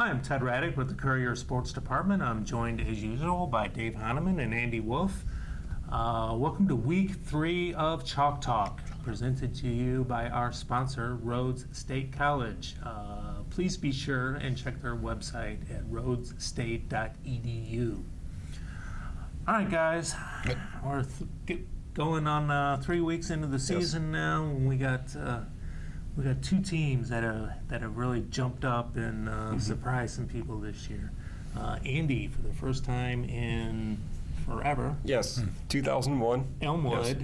Hi, I'm Ted Raddick with the Courier Sports Department. I'm joined, as usual, by Dave Hahnemann and Andy Wolf. Welcome to Week 3 of Chalk Talk, presented to you by our sponsor, Rhodes State College. Please be sure and check their website at rhodesstate.edu. All right, guys, we're going on 3 weeks into the season now, and we got two teams that have really jumped up and surprised some people this year. Andy, for the first time in forever. Yes, 2001. Elmwood. Yes.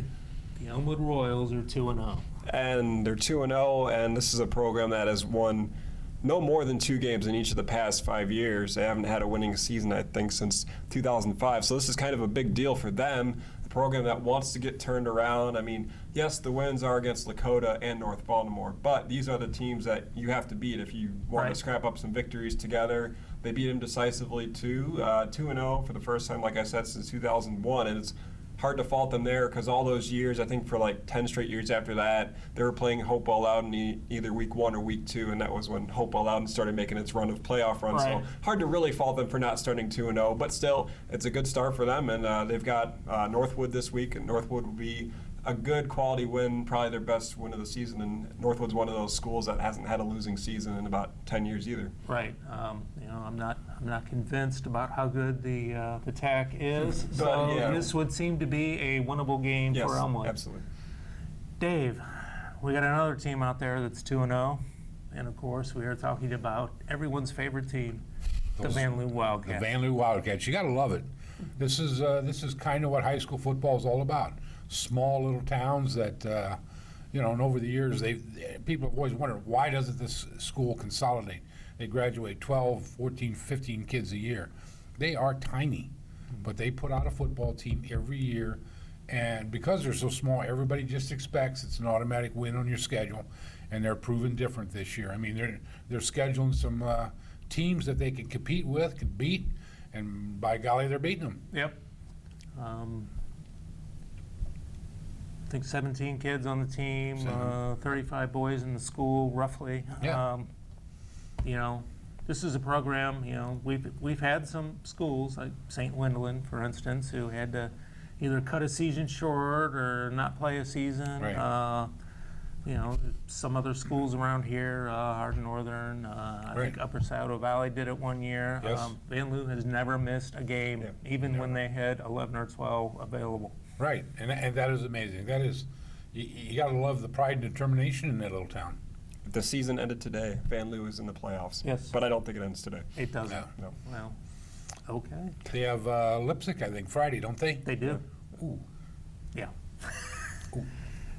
The Elmwood Royals are 2-0. And they're 2-0, and this is a program that has won no more than 2 games in each of the past 5 years. They haven't had a winning season, I think, since 2005. So this is kind of a big deal for them, the program that wants to get turned around. I mean, yes, the wins are against Lakota and North Baltimore, but these are the teams that you have to beat if you want to scrap up some victories together. They beat them decisively, too. 2-0 for the first time, like I said, since 2001, and it's hard to fault them there because all those years, I think for like 10 straight years after that, they were playing Hopewell Loudon either week 1 or week 2, and that was when Hopewell Loudon started making its run of playoff runs. Right. So hard to really fault them for not starting 2-0, but still, it's a good start for them, and they've got Northwood this week, and Northwood will be a good quality win, probably their best win of the season, and Northwood's one of those schools that hasn't had a losing season in about 10 years either. Right. I'm not convinced about how good the TAC is. But, so yeah. This would seem to be a winnable game Yes, for Elmwood. Absolutely. Dave, we got another team out there that's 2-0, and of course we are talking about everyone's favorite team, the Van Lew Wildcats. The Van Lew Wildcats. You got to love it. This is kind of what high school football is all about. Small little towns that, and over the years, people have always wondered, why doesn't this school consolidate? They graduate 12, 14, 15 kids a year. They are tiny, but they put out a football team every year, and because they're so small, everybody just expects it's an automatic win on your schedule, and they're proven different this year. I mean, they're scheduling some teams that they can compete with, can beat, and by golly, they're beating them. Yep. I think 17 kids on the team, 35 boys in the school, roughly. Yeah. This is a program, we've had some schools, like St. Wendland, for instance, who had to either cut a season short or not play a season. Right. Some other schools around here, Hardin Northern, I think Upper Saddle Valley did it one year. Yes. Van Lew has never missed a game, even when they had 11 or 12 available. Right, and that is amazing. That is, you got to love the pride and determination in that little town. If the season ended today, Van Lew is in the playoffs. Yes. But I don't think it ends today. It doesn't. No. Well, okay. They have Lipsick, I think, Friday, don't they? They do. Ooh. Yeah.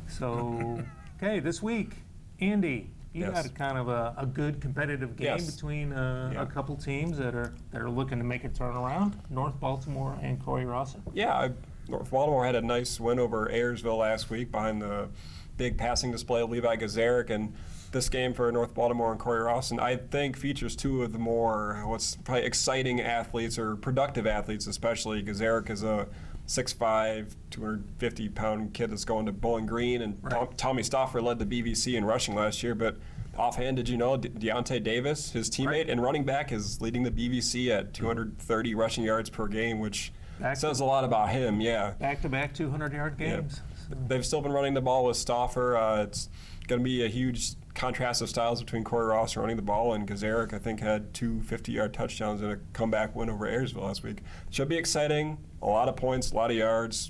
So, okay, this week, Andy, you Yes. had kind of a good competitive game Yes. between a couple teams that are looking to make a turnaround, North Baltimore and Corey Rawson. Yeah, North Baltimore had a nice win over Ayersville last week behind the big passing display of Levi Gazarek, and this game for North Baltimore and Corey Rawson, I think, features 2 of the more probably exciting athletes or productive athletes, especially. Gazarek is a 6'5", 250-pound kid that's going to Bowling Green, and Tommy Stauffer led the BVC in rushing last year, but offhand, did you know Deontay Davis, his teammate and running back, is leading the BVC at 230 rushing yards per game, which says a lot about him, yeah. Back-to-back 200-yard games. Yeah. They've still been running the ball with Stauffer. It's going to be a huge contrast of styles between Corey Ross running the ball, and Gazarek, I think, had 2 50-yard touchdowns in a comeback win over Ayersville last week. Should be exciting. A lot of points, a lot of yards.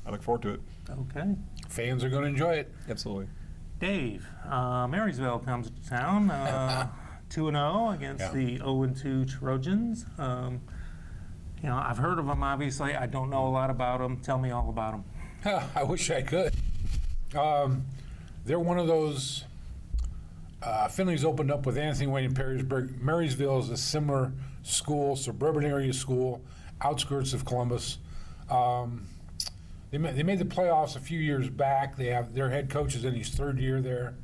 I look forward to it. Okay. Fans are going to enjoy it. Absolutely. Dave, Marysville comes to town, 2-0 against the 0-2 Trojans. I've heard of them, obviously. I don't know a lot about them. Tell me all about them. I wish I could. They're one of those. Finley's opened up with Anthony Wayne in Perrysburg. Marysville is a similar school, suburban area school, outskirts of Columbus. They made the playoffs a few years back. They have their head coach is in his 3rd year there.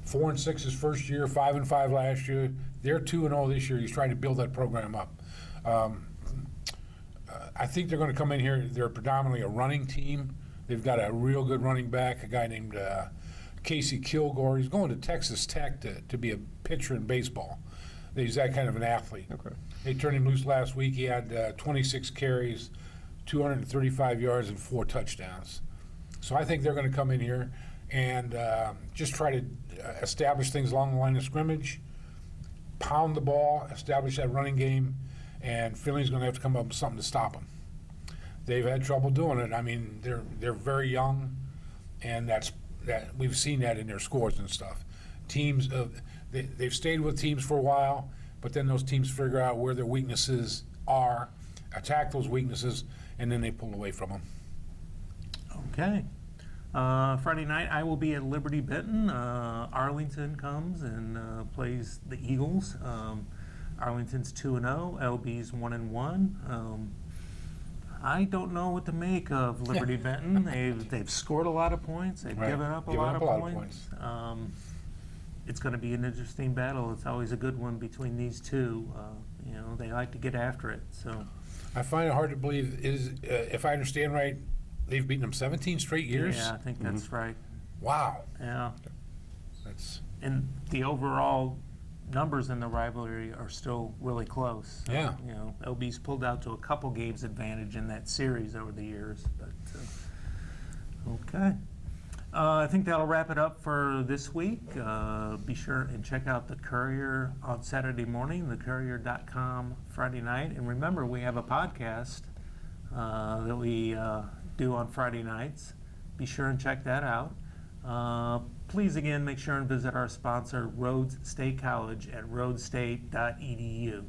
4-6 his first year, 5-5 last year. They're 2-0 this year. He's trying to build that program up. I think they're going to come in here. They're predominantly a running team. They've got a real good running back, a guy named Casey Kilgore. He's going to Texas Tech to be a pitcher in baseball. He's that kind of an athlete. Okay. They turned him loose last week. He had 26 carries, 235 yards, and 4 touchdowns. So I think they're going to come in here and just try to establish things along the line of scrimmage, pound the ball, establish that running game, and Philly's going to have to come up with something to stop them. They've had trouble doing it. I mean, they're very young, and that we've seen that in their scores and stuff. Teams, they've stayed with teams for a while, but then those teams figure out where their weaknesses are, attack those weaknesses, and then they pull away from them. Okay. Friday night, I will be at Liberty Benton. Arlington comes and plays the Eagles. Arlington's 2-0. LB's 1-1. I don't know what to make of Liberty Benton. They've scored a lot of points. They've given up a lot of points. It's going to be an interesting battle. It's always a good one between these two. They like to get after it. So I find it hard to believe. If I understand right, they've beaten them 17 straight years? yeah, I think that's right. Wow. Yeah. And the overall numbers in the rivalry are still really close. So, yeah. LB's pulled out to a couple games advantage in that series over the years. But okay. I think that'll wrap it up for this week. Be sure and check out the Courier on Saturday morning, thecourier.com Friday night. And remember, we have a podcast that we do on Friday nights. Be sure and check that out. Please, again, make sure and visit our sponsor, Rhodes State College at rhodesstate.edu.